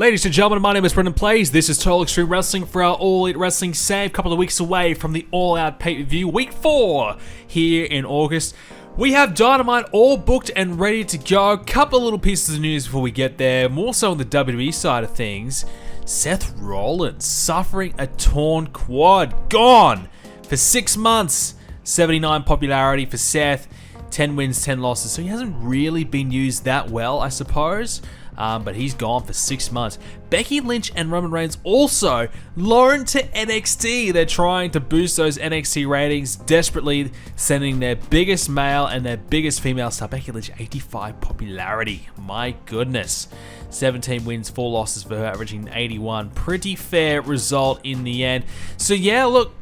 Ladies and gentlemen, my name is Brendan Plays. This is Total Extreme Wrestling for our All Elite Wrestling save. A couple of weeks away from the All Out pay-per-view, week 4 here in August. We have Dynamite all booked and ready to go. Couple of little pieces of news before we get there. More so on the WWE side of things. Seth Rollins suffering a torn quad. Gone for 6 months. 79 popularity for Seth. 10 wins, 10 losses. So he hasn't really been used that well, I suppose. But he's gone for 6 months. Becky Lynch and Roman Reigns also loaned to NXT. They're trying to boost those NXT ratings, desperately sending their biggest male and their biggest female star, Becky Lynch, 85 popularity. My goodness. 17 wins, 4 losses for her, averaging 81. Pretty fair result in the end. So yeah, look,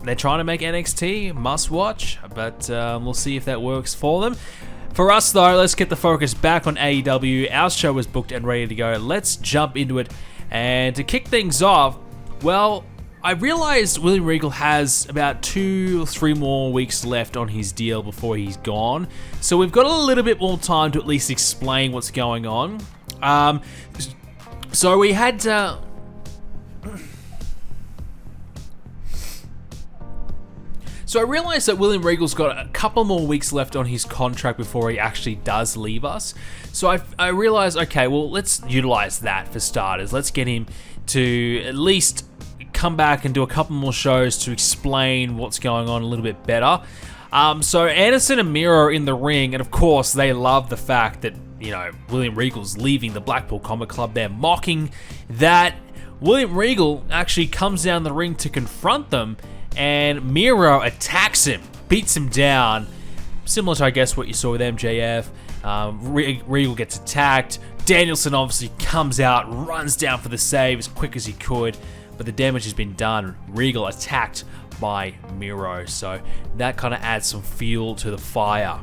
they're trying to make NXT must watch, but we'll see if that works for them. For us, though, let's get the focus back on AEW. Our show is booked and ready to go. Let's jump into it. And to kick things off, well, I realized William Regal has about 2 or 3 more weeks left on his deal before he's gone. So we've got a little bit more time to at least explain what's going on. So we had... So I realized that William Regal's got a couple more weeks left on his contract before he actually does leave us. So I realized, okay, well, let's utilize that for starters. Let's get him to at least come back and do a couple more shows to explain what's going on a little bit better. So Anderson and Miro are in the ring, and of course they love the fact that, you know, William Regal's leaving the Blackpool Combat Club. They're mocking that. William Regal actually comes down the ring to confront them, and Miro attacks him, beats him down, similar to, I guess, what you saw with MJF. Regal gets attacked. Danielson obviously comes out, runs down for the save as quick as he could, but the damage has been done. Regal attacked by Miro, so that kind of adds some fuel to the fire.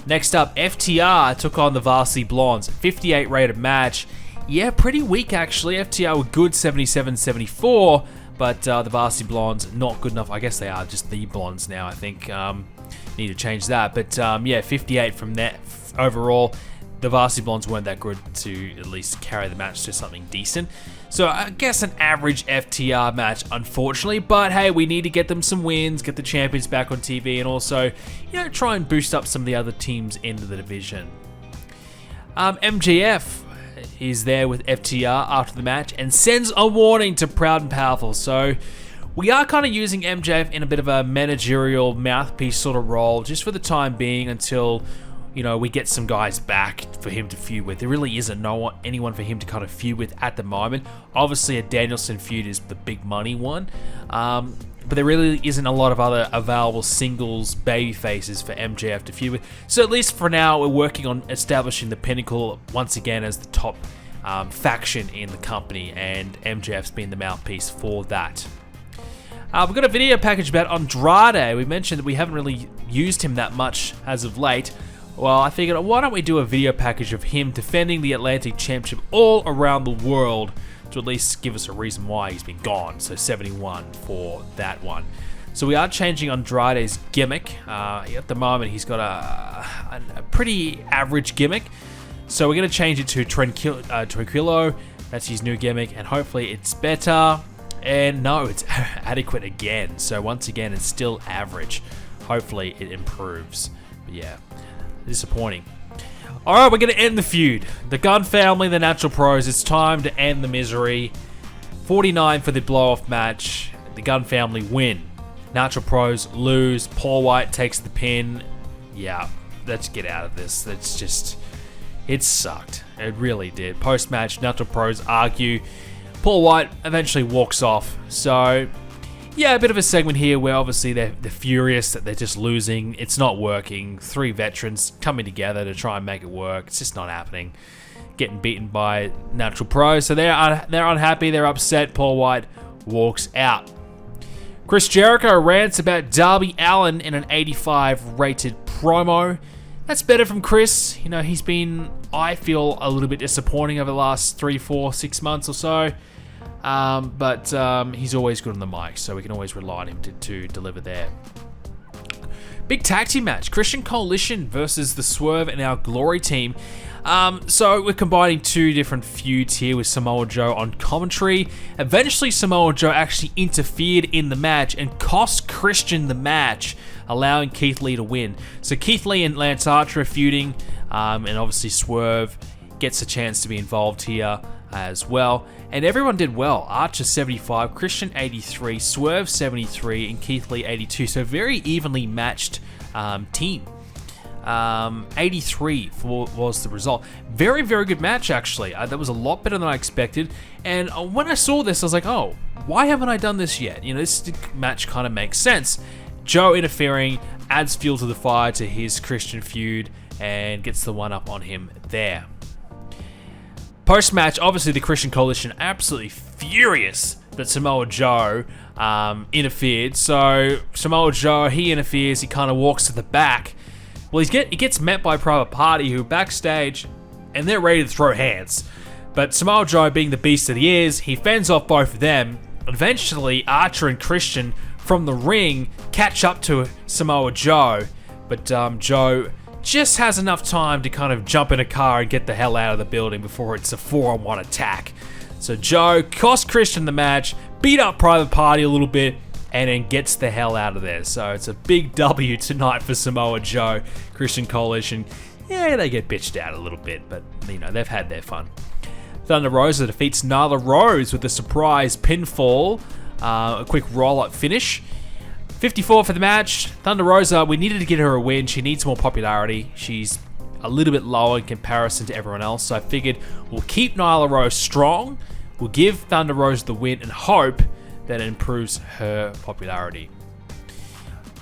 Next up, FTR took on the Varsity Blondes. 58 rated match. Yeah, pretty weak actually. FTR were good, 77-74. But the Varsity Blondes, not good enough. I guess they are just the Blondes now, I think. Need to change that. But yeah, 58 from that overall. The Varsity Blondes weren't that good to at least carry the match to something decent. So I guess an average FTR match, unfortunately. But hey, we need to get them some wins, get the champions back on TV, and also, you know, try and boost up some of the other teams into the division. MJF is there with FTR after the match and sends a warning to Proud and Powerful. So we are kind of using MJF in a bit of a managerial mouthpiece sort of role just for the time being until, you know, we get some guys back for him to feud with. There really isn't anyone for him to kind of feud with at the moment. Obviously a Danielson feud is the big money one. But there really isn't a lot of other available singles baby faces for MJF to feud with. So at least for now, we're working on establishing the Pinnacle once again as the top faction in the company, and MJF's been the mouthpiece for that. We've got a video package about Andrade. We mentioned that we haven't really used him that much as of late. Well, I figured, why don't we do a video package of him defending the Atlantic Championship all around the world, to at least give us a reason why he's been gone. So 71 for that one. So we are changing Andrade's gimmick. At the moment, he's got a pretty average gimmick. So we're going to change it to Tranquilo. That's his new gimmick, and hopefully it's better. And no, it's adequate again. So once again, it's still average. Hopefully it improves. But yeah, disappointing. Alright, we're going to end the feud. The Gunn family, the Natural Pros, it's time to end the misery. 49 for the blow-off match. The Gunn family win. Natural Pros lose. Paul White takes the pin. Yeah, let's get out of this. That's just... It sucked. It really did. Post-match, Natural Pros argue. Paul White eventually walks off. So... yeah, a bit of a segment here where obviously they're furious that they're just losing. It's not working. 3 veterans coming together to try and make it work. It's just not happening. Getting beaten by Natural Pro. So they're unhappy. They're upset. Paul White walks out. Chris Jericho rants about Darby Allin in an 85 rated promo. That's better from Chris. You know, he's been, I feel, a little bit disappointing over the last 3, 4, 6 months or so. But he's always good on the mic, so we can always rely on him to deliver there. Big tag team match. Christian Coalition versus the Swerve and our Glory team. So we're combining two different feuds here with Samoa Joe on commentary. Eventually, Samoa Joe actually interfered in the match and cost Christian the match, allowing Keith Lee to win. So Keith Lee and Lance Archer are feuding, and obviously Swerve gets a chance to be involved here as well. And everyone did well. Archer 75, Christian 83, Swerve 73, and Keith Lee 82. So very evenly matched team. 83 was the result. Very, very good match, actually. That was a lot better than I expected. And when I saw this, I was like, oh, why haven't I done this yet? You know, this match kind of makes sense. Joe interfering adds fuel to the fire to his Christian feud and gets the one up on him there. Post-match, obviously the Christian Coalition absolutely furious that Samoa Joe interfered. So Samoa Joe, he interferes, he kind of walks to the back. Well, he gets met by Private Party, who backstage, and they're ready to throw hands. But Samoa Joe, being the beast that he is, he fends off both of them. Eventually, Archer and Christian from the ring catch up to Samoa Joe. But Joe just has enough time to kind of jump in a car and get the hell out of the building before it's a 4-on-1 attack. So Joe cost Christian the match, beat up Private Party a little bit, and then gets the hell out of there. So it's a big W tonight for Samoa Joe. Christian Coalition, yeah, they get bitched out a little bit, but you know, they've had their fun. Thunder Rosa defeats Nyla Rose with a surprise pinfall, a quick roll-up finish. 54 for the match. Thunder Rosa, we needed to get her a win. She needs more popularity. She's a little bit lower in comparison to everyone else, so I figured we'll keep Nyla Rose strong, we'll give Thunder Rosa the win, and hope that improves her popularity.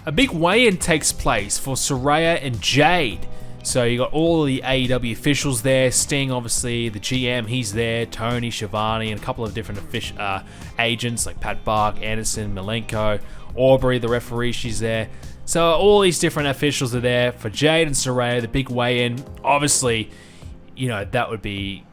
A big weigh-in takes place for Saraya and Jade. So you got all of the AEW officials there. Sting, obviously, the GM, he's there. Tony, Schiavone, and a couple of different agents like Pat Bark, Anderson, Malenko, Aubrey, the referee, she's there. So all these different officials are there for Jade and Saraya, the big weigh-in. Obviously, you know, that would be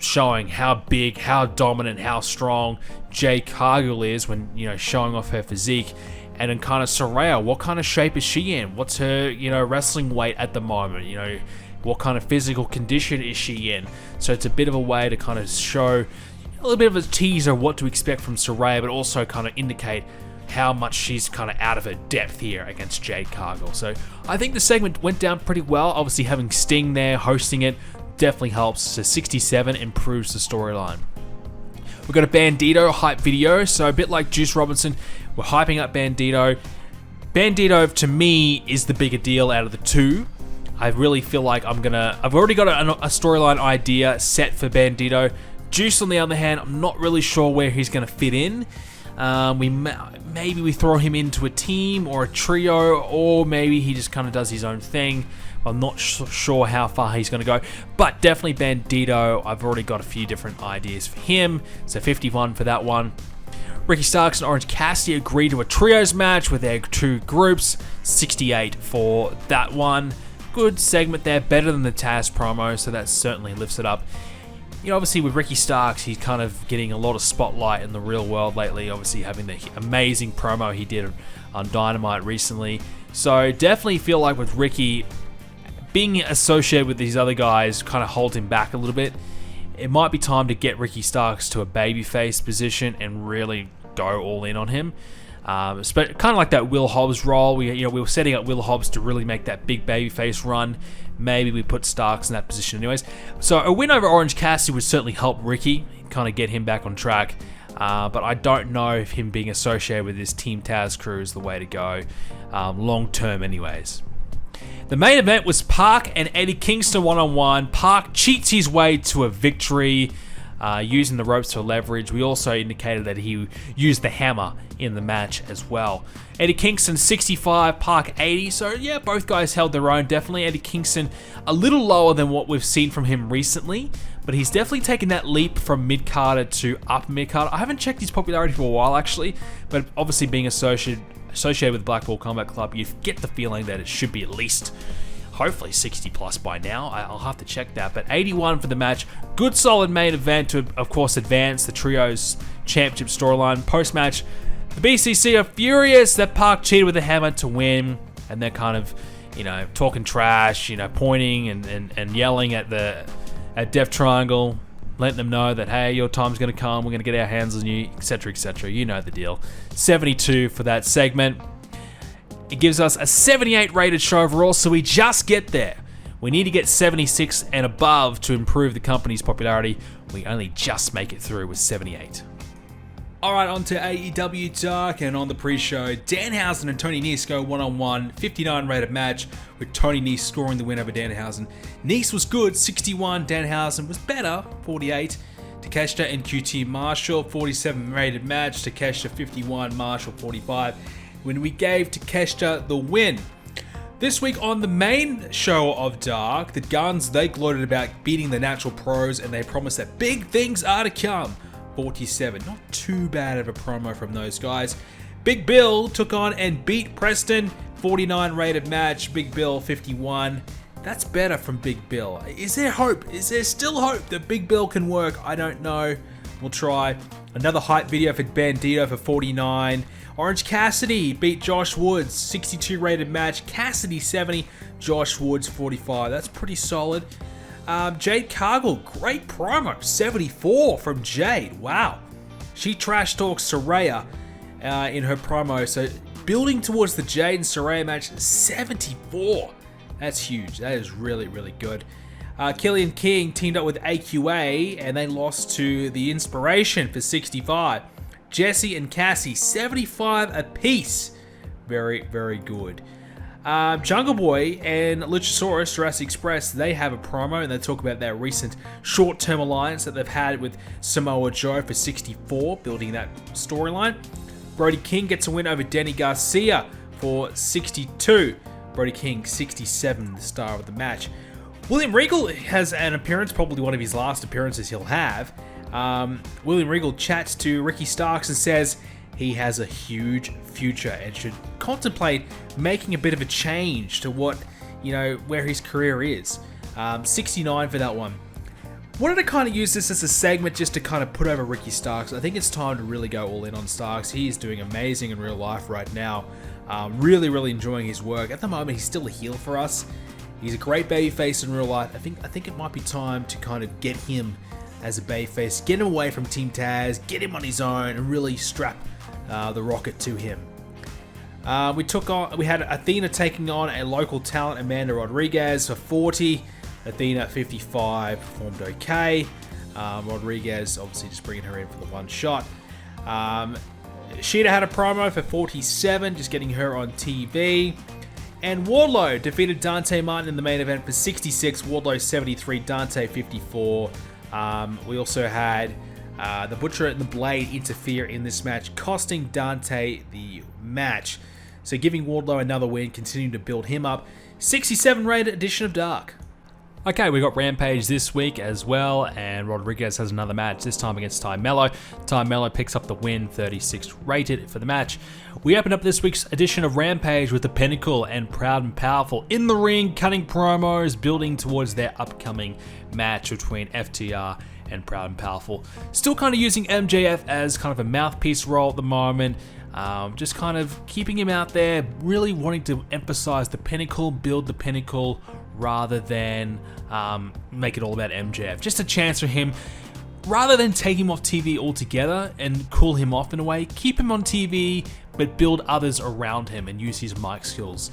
showing how big, how dominant, how strong Jade Cargill is when, you know, showing off her physique. And then kind of Saraya, what kind of shape is she in? What's her, you know, wrestling weight at the moment? You know, what kind of physical condition is she in? So it's a bit of a way to kind of show a little bit of a teaser what to expect from Saraya, but also kind of indicate how much she's kind of out of her depth here against Jade Cargill. So I think the segment went down pretty well. Obviously having Sting there hosting it definitely helps. So 67 improves the storyline. We've got a Bandido hype video. So a bit like Juice Robinson, we're hyping up Bandido. Bandido, to me, is the bigger deal out of the two. I really feel like I've already got a storyline idea set for Bandido. Juice, on the other hand, I'm not really sure where he's going to fit in. Maybe we throw him into a team or a trio, or maybe he just kind of does his own thing. I'm not sure how far he's going to go, but definitely Bandido. I've already got a few different ideas for him, so 51 for that one. Ricky Starks and Orange Cassidy agreed to a trios match with their two groups, 68 for that one. Good segment there, better than the Taz promo, so that certainly lifts it up. You know, obviously with Ricky Starks, he's kind of getting a lot of spotlight in the real world lately, obviously having the amazing promo he did on Dynamite recently. So definitely feel like with Ricky, being associated with these other guys kind of holds him back a little bit. It might be time to get Ricky Starks to a babyface position and really go all in on him. Kind of like that Will Hobbs role. We were setting up Will Hobbs to really make that big babyface run. Maybe we put Starks in that position anyways. So a win over Orange Cassidy would certainly help Ricky, kind of get him back on track. But I don't know if him being associated with this Team Taz crew is the way to go, long term anyways. The main event was Park and Eddie Kingston one-on-one. Park cheats his way to a victory using the ropes for leverage. We also indicated that he used the hammer in the match as well. Eddie Kingston 65, Park 80. So yeah, both guys held their own. Definitely Eddie Kingston a little lower than what we've seen from him recently, but he's definitely taken that leap from mid-carder to upper mid-carder. I haven't checked his popularity for a while actually, but obviously being associated with Blackpool Combat Club, you get the feeling that it should be at least, hopefully 60 plus by now. I'll have to check that, but 81 for the match. Good solid main event to, of course, advance the Trios Championship storyline. Post-match, the BCC are furious that Park cheated with the hammer to win. and they're kind of, talking trash, pointing and yelling at Death Triangle, letting them know that, hey, your time's going to come, we're going to get our hands on you, etc., etc. You know the deal. 72 for that segment. It gives us a 78 rated show overall, so we just get there. We need to get 76 and above to improve the company's popularity. We only just make it through with 78. Alright, on to AEW Dark, and on the pre-show, Danhausen and Tony Nese go one-on-one, 59 rated match, with Tony Nese scoring the win over Danhausen. Nese was good, 61, Danhausen was better, 48. Takeshita and QT Marshall, 47 rated match, Takeshita 51, Marshall 45, when we gave Takeshita the win. This week on the main show of Dark, the Guns, they gloated about beating the Natural Pros, and they promised that big things are to come. 47. Not too bad of a promo from those guys. Big Bill took on and beat Preston. 49 rated match. Big Bill 51. That's better from Big Bill. Is there hope? Is there still hope that Big Bill can work? I don't know. We'll try. Another hype video for Bandido for 49. Orange Cassidy beat Josh Woods. 62 rated match. Cassidy 70. Josh Woods 45. That's pretty solid. Jade Cargill, great promo, 74 from Jade, wow. She trash talks Saraya in her promo, so building towards the Jade and Saraya match, 74. That's huge, that is really, really good. Killian King teamed up with AQA, and they lost to The Inspiration for 65. Jesse and Cassie, 75 apiece. Very, very good. Jungle Boy and Luchasaurus Jurassic Express, they have a promo, and they talk about their recent short-term alliance that they've had with Samoa Joe for 64, building that storyline. Brody King gets a win over Danny Garcia for 62. Brody King 67, the star of the match. William Regal has an appearance, probably one of his last appearances he'll have. William Regal chats to Ricky Starks and says he has a huge future and should contemplate making a bit of a change to what, where his career is. 69 for that one. Wanted to kind of use this as a segment just to kind of put over Ricky Starks. I think it's time to really go all in on Starks. He is doing amazing in real life right now. Really, really enjoying his work. At the moment, he's still a heel for us. He's a great babyface in real life. I think it might be time to kind of get him as a babyface, get him away from Team Taz, get him on his own, and really strap the rocket to him. We had Athena taking on a local talent, Amanda Rodriguez, for 40. Athena 55, performed okay. Rodriguez obviously just bringing her in for the one shot. Sheeta had a promo for 47, just getting her on TV. And Wardlow defeated Dante Martin in the main event for 66. Wardlow 73, Dante 54. We also had the Butcher and the Blade interfere in this match, costing Dante the match. So giving Wardlow another win, continuing to build him up. 67 rated edition of Dark. Okay, we got Rampage this week as well, and Rodriguez has another match, this time against Ty Mello. Ty Mello picks up the win, 36 rated for the match. We open up this week's edition of Rampage with the Pinnacle and Proud and Powerful in the ring, cutting promos, building towards their upcoming match between FTR and Proud and Powerful. Still kind of using MJF as kind of a mouthpiece role at the moment. Just kind of keeping him out there, really wanting to emphasize the Pinnacle, build the Pinnacle, rather than make it all about MJF. Just a chance for him, rather than take him off TV altogether and cool him off in a way, keep him on TV, but build others around him and use his mic skills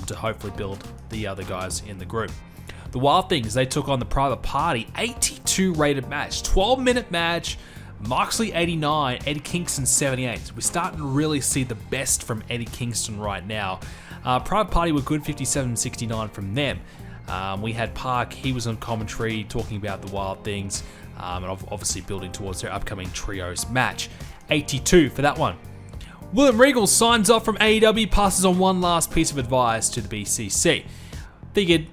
to hopefully build the other guys in the group. The Wild Things, they took on the Private Party, 82 rated match, 12-minute match. Moxley 89, Eddie Kingston 78. We're starting to really see the best from Eddie Kingston right now. Private Party were good, 57-69 from them. We had Park, he was on commentary talking about the Wild Things, and obviously building towards their upcoming trios match. 82 for that one. William Regal signs off from AEW, passes on one last piece of advice to the BCC. Figured,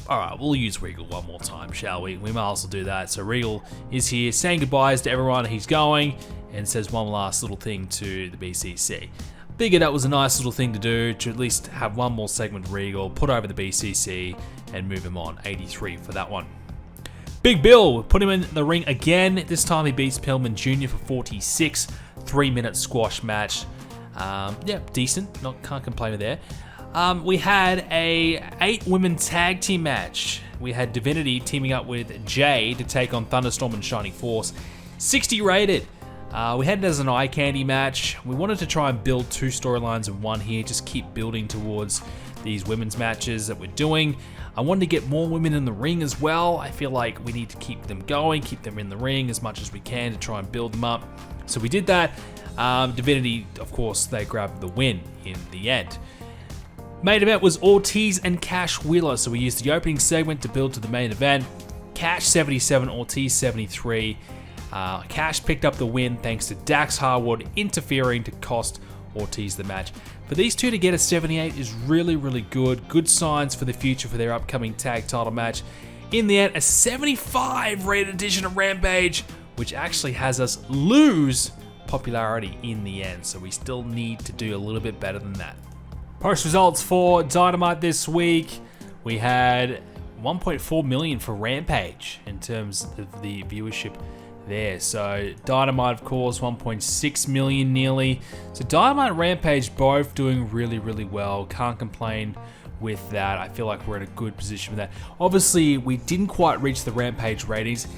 alright, we'll use Regal one more time, shall we? We might as well do that. So Regal is here saying goodbyes to everyone he's going, and says one last little thing to the BCC. Figured that was a nice little thing to do, to at least have one more segment with Regal, put over the BCC, and move him on. 83 for that one. Big Bill, put him in the ring again. This time he beats Pillman Jr. for 46. 3-minute squash match. Yeah, decent. Can't complain with there. We had a 8-women tag team match. We had Divinity teaming up with Jade to take on Thunderstorm and Shining Force. 60 rated. We had it as an eye candy match. We wanted to try and build 2 storylines in one here, just keep building towards these women's matches that we're doing. I wanted to get more women in the ring as well. I feel like we need to keep them going, keep them in the ring as much as we can to try and build them up. So we did that. Divinity, of course, they grabbed the win in the end. Main event was Ortiz and Cash Wheeler, so we used the opening segment to build to the main event. Cash 77, Ortiz 73. Cash picked up the win thanks to Dax Harwood interfering to cost Ortiz the match. For these two to get a 78 is really, really good. Good signs for the future for their upcoming tag title match. In the end, a 75 rated edition of Rampage, which actually has us lose popularity in the end. So we still need to do a little bit better than that. Post results for Dynamite this week. We had 1.4 million for Rampage in terms of the viewership there. So Dynamite, of course, 1.6 million nearly. So Dynamite and Rampage both doing really, really well. Can't complain with that. I feel like we're in a good position with that. Obviously, we didn't quite reach the Rampage ratings.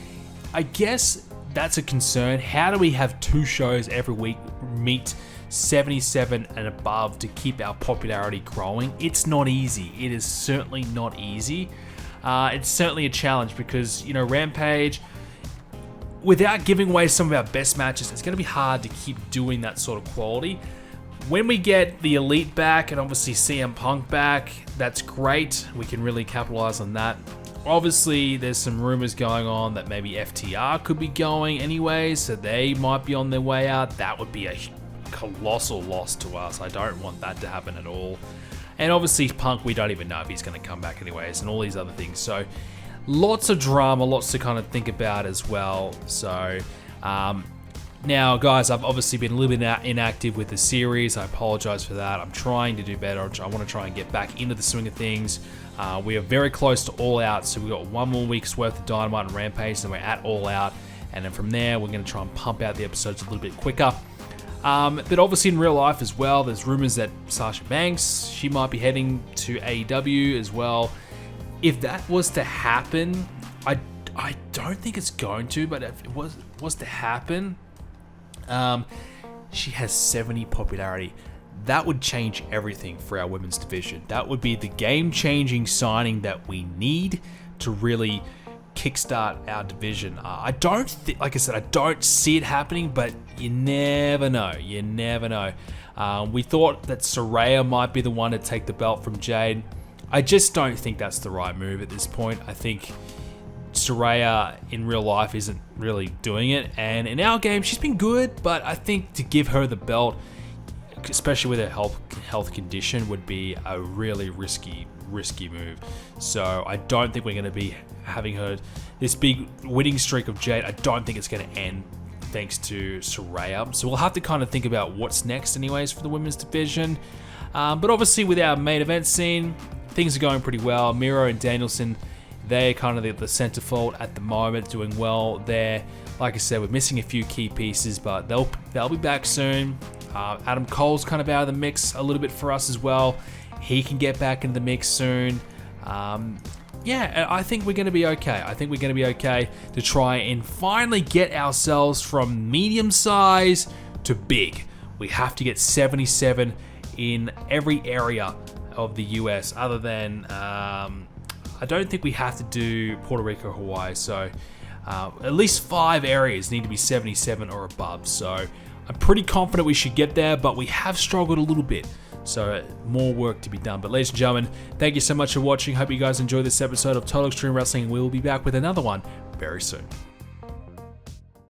I guess that's a concern. How do we have 2 shows every week meet 77 and above to keep our popularity growing? It's not easy. It is certainly not easy. It's certainly a challenge because, you know, Rampage, without giving away some of our best matches, it's going to be hard to keep doing that sort of quality. When we get the Elite back and obviously CM Punk back, that's great. We can really capitalize on that. Obviously, there's some rumors going on that maybe FTR could be going anyway, so they might be on their way out. That would be a colossal loss to us. I don't want that to happen at all. And obviously Punk, we don't even know if he's going to come back anyways, and all these other things. So lots of drama, lots to kind of think about as well. So now, guys, I've obviously been a little bit inactive with the series. I apologize for that. I'm trying to do better. I want to try and get back into the swing of things. We are very close to All Out, so we've got 1 more week's worth of Dynamite and Rampage, and we're at All Out. And then from there, we're going to try and pump out the episodes a little bit quicker. But obviously in real life as well, there's rumors that Sasha Banks, she might be heading to AEW as well. If that was to happen, I don't think it's going to, but if it was to happen, she has 70 popularity. That would change everything for our women's division. That would be the game-changing signing that we need to really kickstart our division. I don't think, like I said, I don't see it happening, but you never know. You never know. We thought that Saraya might be the one to take the belt from Jade. I just don't think that's the right move at this point. I think Saraya in real life isn't really doing it, and in our game she's been good, but I think to give her the belt, especially with her health condition, would be a really risky move. So I don't think we're going to be having her, this big winning streak of Jade, I don't think it's going to end thanks to Saraya. So we'll have to kind of think about what's next anyways for the women's division. But obviously with our main event scene, things are going pretty well. Miro and Danielson, they're kind of the centerfold at the moment, doing well there. Like I said, we're missing a few key pieces, but they'll be back soon. Adam Cole's kind of out of the mix a little bit for us as well. He can get back into the mix soon. Yeah, I think we're going to be okay. I think we're going to be okay to try and finally get ourselves from medium size to big. We have to get 77 in every area of the US, other than I don't think we have to do Puerto Rico, Hawaii. So at least 5 areas need to be 77 or above. So I'm pretty confident we should get there, but we have struggled a little bit. So more work to be done. But ladies and gentlemen, thank you so much for watching. Hope you guys enjoyed this episode of Total Extreme Wrestling. We will be back with another one very soon.